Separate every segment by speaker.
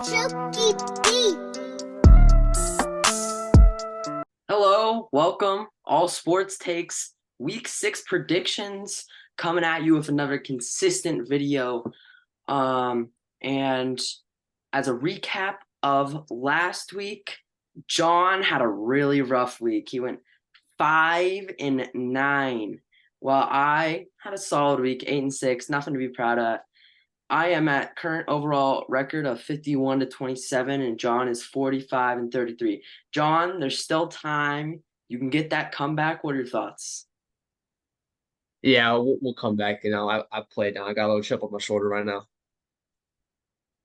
Speaker 1: Chucky B.
Speaker 2: Hello, welcome. All Sports Takes Week 6 predictions coming at you with another consistent video. And as a recap of last week, John had a really rough week. He went 5-9, while I had a solid week, 8-6, nothing to be proud of. I am at current overall record of 51-27, and John is 45-33. John, there's still time. You can get that comeback. What are your thoughts?
Speaker 3: Yeah, we'll come back. I played now. I got a little chip on my shoulder right now.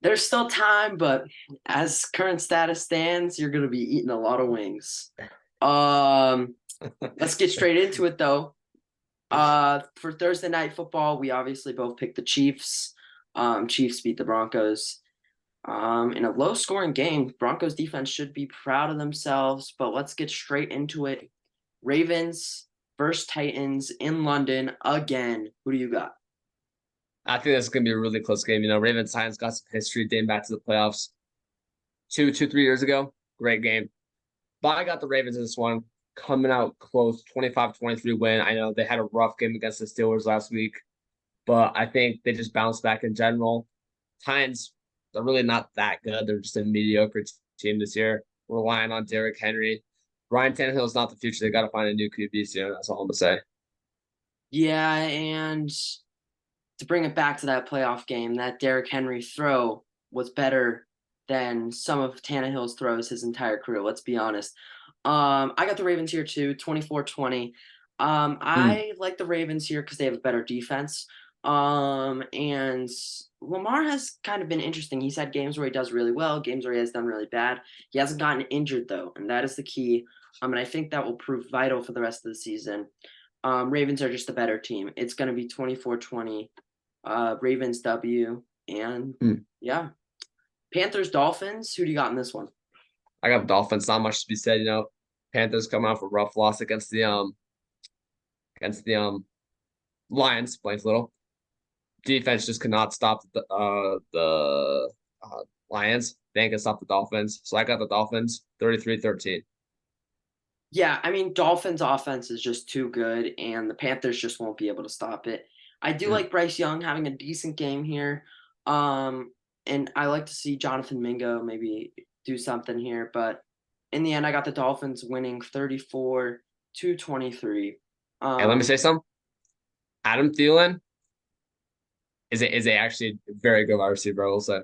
Speaker 2: There's still time, but as current status stands, you're going to be eating a lot of wings. Let's get straight into it, though. For Thursday night football, we obviously both picked the Chiefs. Chiefs beat the Broncos. In a low-scoring game, Broncos defense should be proud of themselves, but let's get straight into it. Ravens versus Titans in London again. Who do you got?
Speaker 3: I think that's gonna be a really close game. Ravens Titans got some history dating back to the playoffs 3 years ago. Great game. But I got the Ravens in this one, coming out close, 25-23 win. I know they had a rough game against the Steelers last week, but I think they just bounced back in general. Titans, they're really not that good. They're just a mediocre team this year, relying on Derrick Henry. Ryan Tannehill is not the future. They got to find a new QB soon. That's all I'm gonna say.
Speaker 2: Yeah, and to bring it back to that playoff game, that Derrick Henry throw was better than some of Tannehill's throws his entire career. Let's be honest. I got the Ravens here too, 24-20.
Speaker 3: Hmm.
Speaker 2: I like the Ravens here because they have a better defense. And Lamar has kind of been interesting. He's had games where he does really well, games where he has done really bad. He hasn't gotten injured though, and that is the key. And I think that will prove vital for the rest of the season. Ravens are just a better team. It's going to be 24-20. Ravens W. And
Speaker 3: Hmm.
Speaker 2: yeah, Panthers Dolphins. Who do you got in this one?
Speaker 3: I got Dolphins. Not much to be said. Panthers coming off a rough loss against the Lions. Blames little defense just could not stop the Lions. They ain't gonna stop the Dolphins. So I got the Dolphins 33-13.
Speaker 2: Yeah, I mean, Dolphins offense is just too good, and the Panthers just won't be able to stop it. I do
Speaker 3: Hmm.
Speaker 2: like Bryce Young having a decent game here. Um, and I like to see Jonathan Mingo maybe do something here, but in the end, I got the Dolphins winning 34-23.
Speaker 3: And let me
Speaker 2: Um,
Speaker 3: say something. Adam Thielen is a actually very good wide receiver. I will say.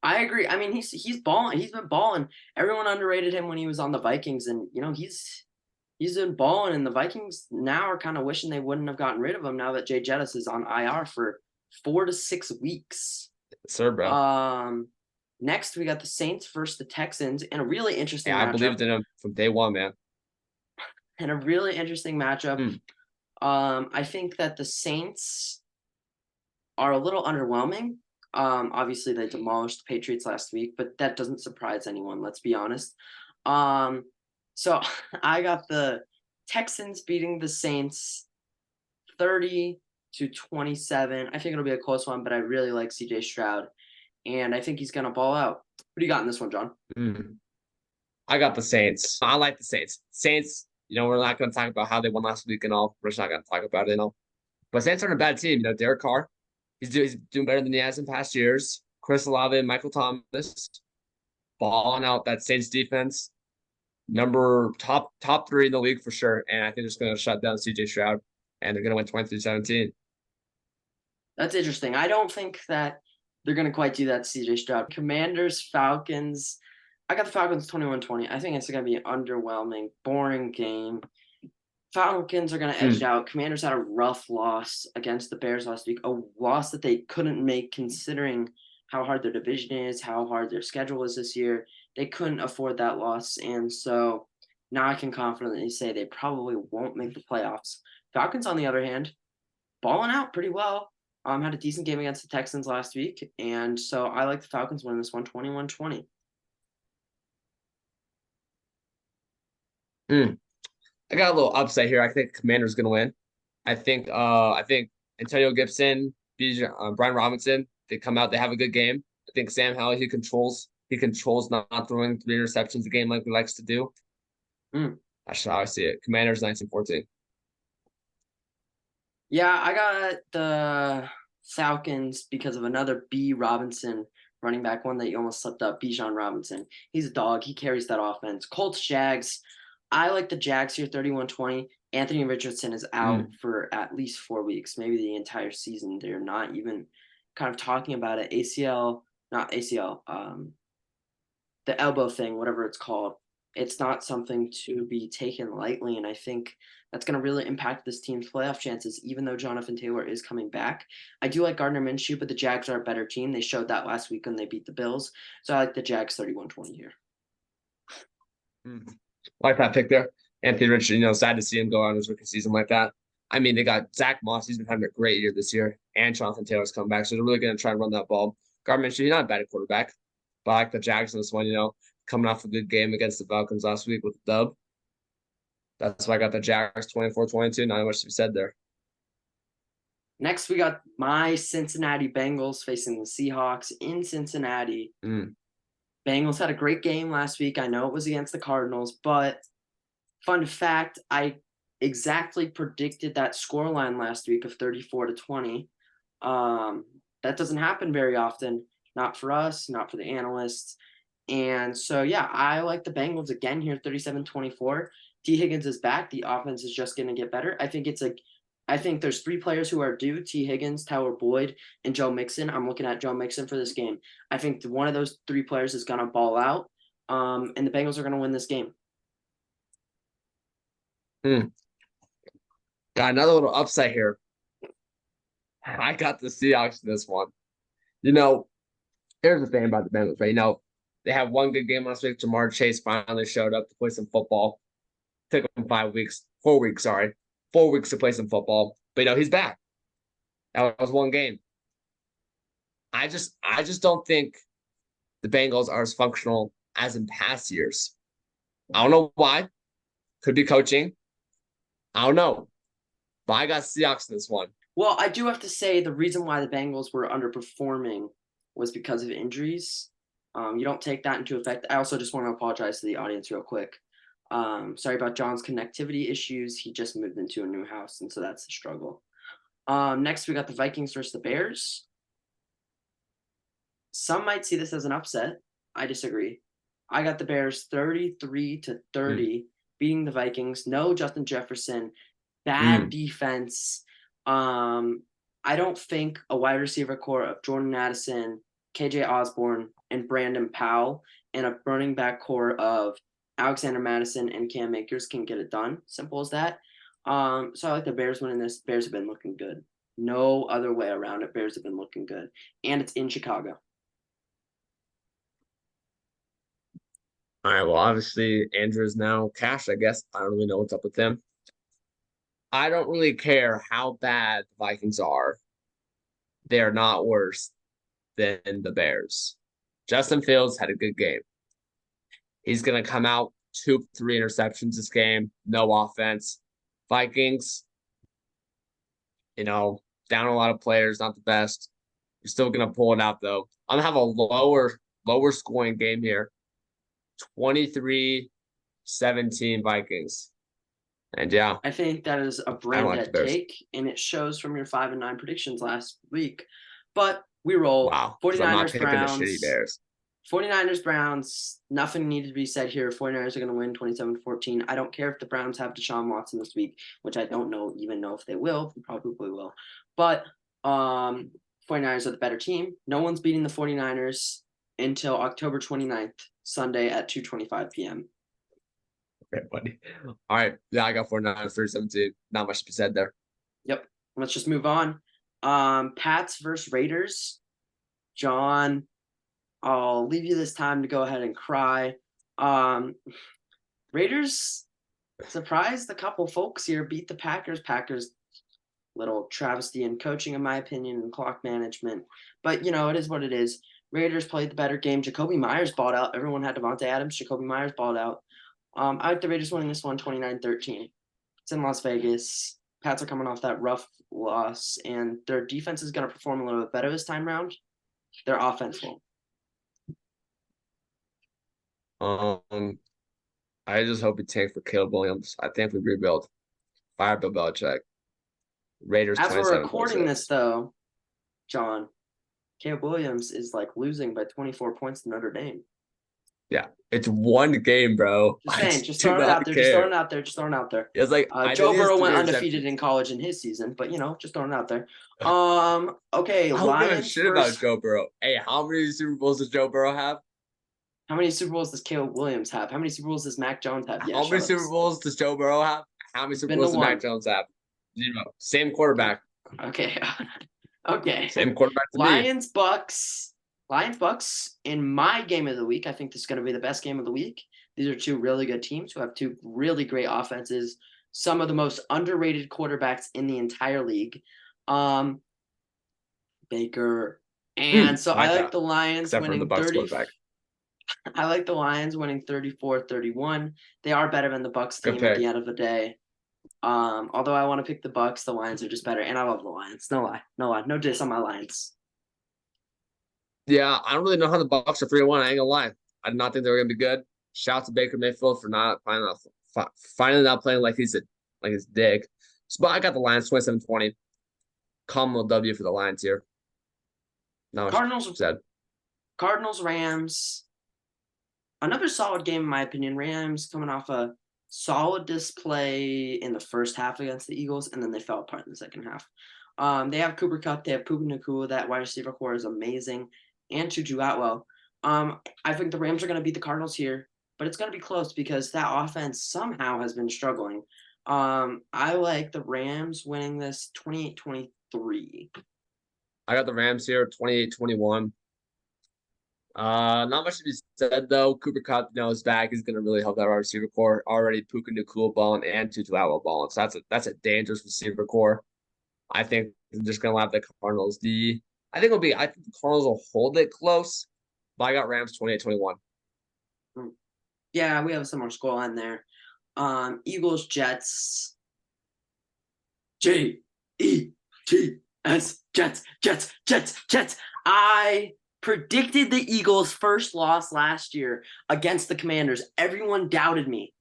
Speaker 2: I agree. I mean, he's balling. He's been balling. Everyone underrated him when he was on the Vikings, and he's been balling. And the Vikings now are kind of wishing they wouldn't have gotten rid of him now that Jay Jettis is on IR for 4 to 6 weeks.
Speaker 3: Sir, bro.
Speaker 2: Um, Next we got the Saints versus the Texans in a really
Speaker 3: Hey,
Speaker 2: interesting
Speaker 3: I
Speaker 2: matchup.
Speaker 3: believed in him from day one, man.
Speaker 2: And a really interesting matchup.
Speaker 3: Hmm.
Speaker 2: I think that the Saints are a little underwhelming. Obviously they demolished the Patriots last week, but that doesn't surprise anyone, let's be honest. Um, so I got the Texans beating the Saints 30-27. I think it'll be a close one, but I really like CJ Stroud, and I think he's gonna ball out. What do you got in this one, John?
Speaker 3: Hmm. I got the Saints. I like the Saints. Saints, we're not going to talk about how they won last week and all. We're just not going to talk about it. But Saints aren't a bad team. Derek Carr, he's doing better than he has in past years. Chris Olave and Michael Thomas balling out that Saints defense. Number top three in the league for sure. And I think they're just going to shut down CJ Stroud and they're going to win 23-17.
Speaker 2: That's interesting. I don't think that they're gonna quite do that to CJ Stroud. Commanders, Falcons. I got the Falcons 21-20. I think it's gonna be an underwhelming, boring game. Falcons are going to edge it
Speaker 3: Hmm.
Speaker 2: out. Commanders had a rough loss against the Bears last week, a loss that they couldn't make considering how hard their division is, how hard their schedule is this year. They couldn't afford that loss. And so now I can confidently say they probably won't make the playoffs. Falcons, on the other hand, balling out pretty well. Had a decent game against the Texans last week. And so I like the Falcons winning this one 21-20.
Speaker 3: Hmm. I got a little upset here. I think Commander's going to win. I think Antonio Gibson, Brian Robinson, they come out, they have a good game. think Sam Howell, he controls not throwing 3 interceptions a game like he likes to do. That's how I see it. Commanders 19-14.
Speaker 2: Yeah, I got the Falcons because of another B. Robinson running back, one that you almost slipped up, Bijan Robinson. He's a dog. He carries that offense. Colts, Jags. I like the Jags here, 31-20. Anthony Richardson is out for at least 4 weeks, maybe the entire season. They're not even kind of talking about it. ACL, not ACL, the elbow thing, whatever it's called. It's not something to be taken lightly, and I think that's going to really impact this team's playoff chances, even though Jonathan Taylor is coming back. I do like Gardner Minshew, but the Jags are a better team. They showed that last week when they beat the Bills. So I like the Jags 31-20 here.
Speaker 3: Like that pick there. Anthony Richardson, sad to see him go on his rookie season like that. I mean, they got Zach Moss. He's been having a great year this year. And Jonathan Taylor's come back. So they're really going to try and run that ball. Gardner Minshew, he's not a bad quarterback. But I like the Jags in this one, coming off a good game against the Falcons last week with the dub. That's why I got the Jags 24-22. Not much to be said there.
Speaker 2: Next, we got my Cincinnati Bengals facing the Seahawks in Cincinnati. Bengals had a great game last week. I know it was against the Cardinals, but fun fact, I exactly predicted that scoreline last week of 34-20. That doesn't happen very often. Not for us, not for the analysts. And so, yeah, I like the Bengals again here, 37-24. T. Higgins is back. The offense is just going to get better. I think there's 3 players who are due: T. Higgins, Tyler Boyd, and Joe Mixon. I'm looking at Joe Mixon for this game. I think one of those 3 players is going to ball out, and the Bengals are going to win this game.
Speaker 3: Got another little upset here. I got the Seahawks in this one. Here's the thing about the Bengals, right? They had one good game last week. Jamar Chase finally showed up to play some football. Took him 4 weeks to play some football. But he's back. That was one game. I just don't think the Bengals are as functional as in past years. I don't know why. Could be coaching. I don't know. But I got Seahawks in this one.
Speaker 2: Well, I do have to say the reason why the Bengals were underperforming was because of injuries. You don't take that into effect. I also just want to apologize to the audience real quick. Sorry about John's connectivity issues. He just moved into a new house, and so that's the struggle. Next, we got the Vikings versus the Bears. Some might see this as an upset. I disagree. I got the Bears 33-30, beating the Vikings. No Justin Jefferson. Bad defense. I don't think a wide receiver core of Jordan Addison, KJ Osborne, and Brandon Powell, and a running back core of Alexander Madison and Cam Akers can get it done. Simple as that. So I like the Bears winning this. Bears have been looking good. No other way around it. Bears have been looking good. And it's in Chicago.
Speaker 3: All right, well, obviously, Andrew is now cashed, I guess. I don't really know what's up with him. I don't really care how bad the Vikings are. They're not worse than the Bears. Justin Fields had a good game. He's going to come out 2-3 interceptions this game. No offense. Vikings, down a lot of players, not the best. You're still going to pull it out, though. I'm going to have a lower scoring game here. 23-17 Vikings. And yeah.
Speaker 2: I think that is a brand dead take, and it shows from your 5-9 predictions last week. But we roll.
Speaker 3: Wow.
Speaker 2: 49ers, Browns.
Speaker 3: The shitty Bears.
Speaker 2: 49ers, Browns, nothing needed to be said here. 49ers are going to win 27-14. I don't care if the Browns have Deshaun Watson this week, which I don't even know if they will. They probably will. But 49ers are the better team. No one's beating the 49ers until October 29th, Sunday at 2:25 p.m.
Speaker 3: Okay, buddy. All right. Yeah, I got 49ers 37-2. Not much to be said there.
Speaker 2: Yep. Let's just move on. Pats versus Raiders. John, I'll leave you this time to go ahead and cry. Raiders surprised a couple folks here, beat the Packers. Packers, little travesty in coaching, in my opinion, and clock management. But, it is what it is. Raiders played the better game. Jacoby Myers balled out. Everyone had Devontae Adams. Jacoby Myers balled out. I like the Raiders winning this one 29-13. It's in Las Vegas. Pats are coming off that rough loss, and their defense is going to perform a little bit better this time around. Their offense won't.
Speaker 3: Um, I just hope we tank for Caleb Williams. I think we rebuild. Fire Bill Belichick. Raiders
Speaker 2: As we're
Speaker 3: 27
Speaker 2: recording this,
Speaker 3: 26.
Speaker 2: though, John, Caleb Williams is like losing by 24 points to Notre Dame.
Speaker 3: Yeah, it's one game, bro.
Speaker 2: Just
Speaker 3: I
Speaker 2: saying,
Speaker 3: just
Speaker 2: just
Speaker 3: do
Speaker 2: throwing it
Speaker 3: not
Speaker 2: out there, just throwing
Speaker 3: care.
Speaker 2: it out there, just throwing it out there.
Speaker 3: It's like I know
Speaker 2: Joe
Speaker 3: he has
Speaker 2: Burrow
Speaker 3: three
Speaker 2: went undefeated
Speaker 3: interceptions.
Speaker 2: in college in his season, but just throwing it out there. Okay,
Speaker 3: I don't give a
Speaker 2: Lions
Speaker 3: shit about
Speaker 2: versus.
Speaker 3: Joe Burrow. Hey, how many Super Bowls does Joe Burrow have?
Speaker 2: How many Super Bowls does Caleb Williams have? How many Super Bowls does Mac Jones have? Yeah,
Speaker 3: How many
Speaker 2: shut up.
Speaker 3: Super Bowls does Joe Burrow have? How many Super
Speaker 2: Been the
Speaker 3: Bowls does Mac
Speaker 2: one.
Speaker 3: Jones have? Zero. Same quarterback.
Speaker 2: Okay, okay.
Speaker 3: Same quarterback to me.
Speaker 2: Lions Bucs. Lions Bucs in my game of the week. I think this is going to be the best game of the week. These are two really good teams who have two really great offenses. Some of the most underrated quarterbacks in the entire league. Baker. And so
Speaker 3: I like
Speaker 2: I like
Speaker 3: that.
Speaker 2: the Lions
Speaker 3: Except for the
Speaker 2: winning
Speaker 3: Bucs
Speaker 2: 30.
Speaker 3: quarterback.
Speaker 2: I like the Lions winning 34-31. They are better than the Bucs
Speaker 3: Good
Speaker 2: team at
Speaker 3: pick.
Speaker 2: the end of the day. Although I want to pick the Bucs, the Lions are just better, and I love the Lions. No lie, no lie, no diss on my Lions.
Speaker 3: Yeah, I don't really know how the Bucs are 3-1. I ain't gonna lie. I did not think they were gonna be good. Shout out to Baker Mayfield for not finally not playing like he's dick. So, but I got the Lions 27-20. Commonwealth W for the Lions here. No,
Speaker 2: Cardinals,
Speaker 3: said.
Speaker 2: Cardinals, Rams. Another solid game in my opinion. Rams coming off a solid display in the first half against the Eagles, and then they fell apart in the second half. They have Cooper Kupp, they have Puka Nacua. That wide receiver core is amazing, and Tutu Atwell. I think the Rams are going to beat the Cardinals here, but it's going to be close because that offense somehow has been struggling. I like the Rams winning this 28-23.
Speaker 3: I got the Rams here 28-21. Not much to be said though. Cooper Kupp, is back. He's gonna really help that wide receiver core. Already Puka Nacua balling and Tutu Atwell balling. So that's a dangerous receiver core. I think they're just gonna have the Cardinals. I think the Cardinals will hold it close, but I got Rams 28-21.
Speaker 2: Yeah, we have a similar score line there. Eagles, Jets. J-E-T-S. Jets, Jets, Jets, Jets. I predicted the Eagles' first loss last year against the Commanders. Everyone doubted me.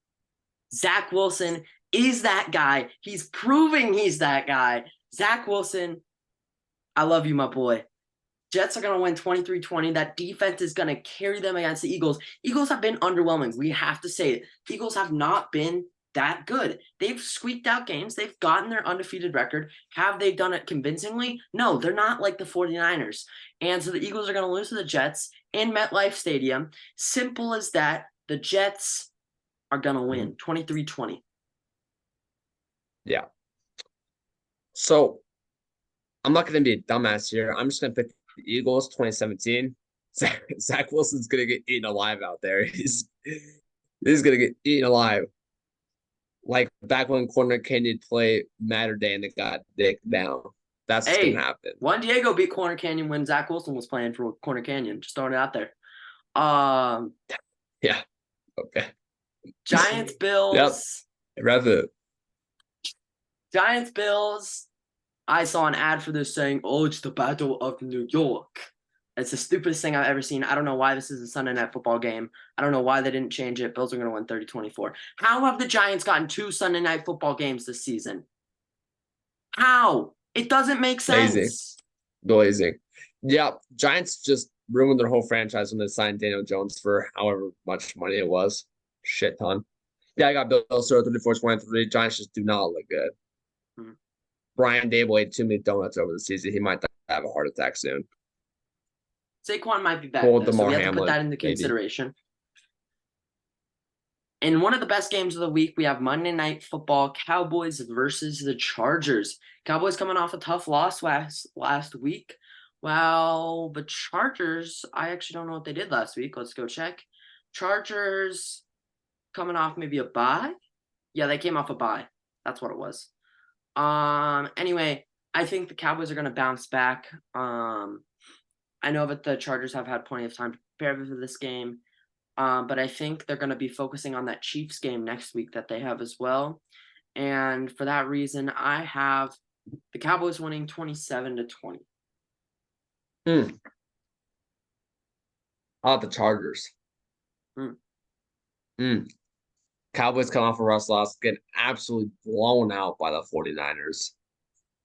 Speaker 2: Zach Wilson is that guy. He's proving he's that guy. Zach Wilson, I love you, my boy. Jets are going to win 23-20. That defense is going to carry them against the Eagles. Eagles have been underwhelming. We have to say it. Eagles have not been that good. They've squeaked out games. They've gotten their undefeated record. Have they done it convincingly? No, they're not like the 49ers. And so the Eagles are going to lose to the Jets in MetLife Stadium. Simple as that. The Jets are going to win 23-20.
Speaker 3: Yeah. So I'm not gonna be a dumbass here. I'm just gonna pick the Eagles 2017. Zach Wilson's gonna get eaten alive out there. He's gonna get eaten alive. Like back when Corner Canyon played Matter Day and they got dick down. That's what's gonna
Speaker 2: Hey,
Speaker 3: happen.
Speaker 2: Juan Diego beat Corner Canyon when Zach Wilson was playing for Corner Canyon. Just throwing it out there.
Speaker 3: Yeah. Okay.
Speaker 2: Giants, Bills.
Speaker 3: Yep. Rev it.
Speaker 2: Giants, Bills. I saw an ad for this saying, "Oh, it's the Battle of New York." It's the stupidest thing I've ever seen. I don't know why this is a Sunday night football game. I don't know why they didn't change it. Bills are going to win 30-24. How have the Giants gotten 2 Sunday night football games this season? How? It doesn't make
Speaker 3: Lazy.
Speaker 2: sense.
Speaker 3: Blazing. Yeah. Giants just ruined their whole franchise when they signed Daniel Jones for however much money it was. Shit ton. Yeah, I got Bills 34-23. Giants just do not look good. Brian Dable ate too many donuts over the season. He might have a heart attack soon.
Speaker 2: Saquon might be back,
Speaker 3: Pull
Speaker 2: though, so
Speaker 3: DeMar
Speaker 2: we have to put
Speaker 3: Hamlin,
Speaker 2: that into
Speaker 3: maybe.
Speaker 2: consideration. In one of the best games of the week, we have Monday Night Football, Cowboys versus the Chargers. Cowboys coming off a tough loss last week. Well, the Chargers, I actually don't know what they did last week. Let's go check. Chargers coming off maybe a bye. Yeah, they came off a bye. That's what it was. Anyway, I think the Cowboys are going to bounce back. I know that the Chargers have had plenty of time to prepare for this game. But I think they're going to be focusing on that Chiefs game next week that they have as well. And for that reason, I have the Cowboys winning 27-20.
Speaker 3: How about the Chargers? Mm. Cowboys come off a Russ loss, get absolutely blown out by the 49ers.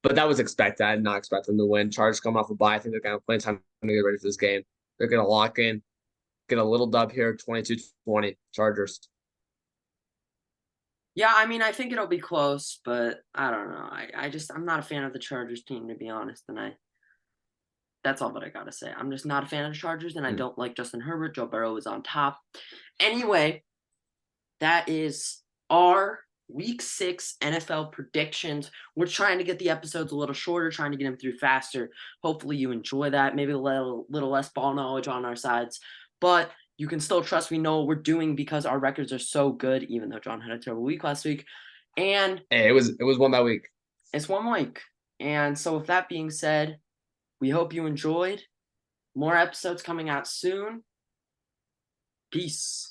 Speaker 3: But that was expected. I did not expect them to win. Chargers come off a bye. I think they're going to play time to get ready for this game. They're going to lock in, get a little dub here, 22-20, Chargers.
Speaker 2: Yeah, I mean, I think it'll be close, but I don't know. I'm not a fan of the Chargers team, to be honest, and that's all that I gotta say. I'm just not a fan of the Chargers, and I
Speaker 3: Mm.
Speaker 2: don't like Justin Herbert. Joe Burrow is on top. Anyway, that is our Week 6 NFL predictions. We're trying to get the episodes a little shorter, trying to get them through faster. Hopefully you enjoy that. Maybe a little less ball knowledge on our sides. But you can still trust we know what we're doing because our records are so good, even though John had a terrible week last week. And
Speaker 3: Hey, it was one that week.
Speaker 2: it's 1 week. And so with that being said, we hope you enjoyed. More episodes coming out soon. Peace.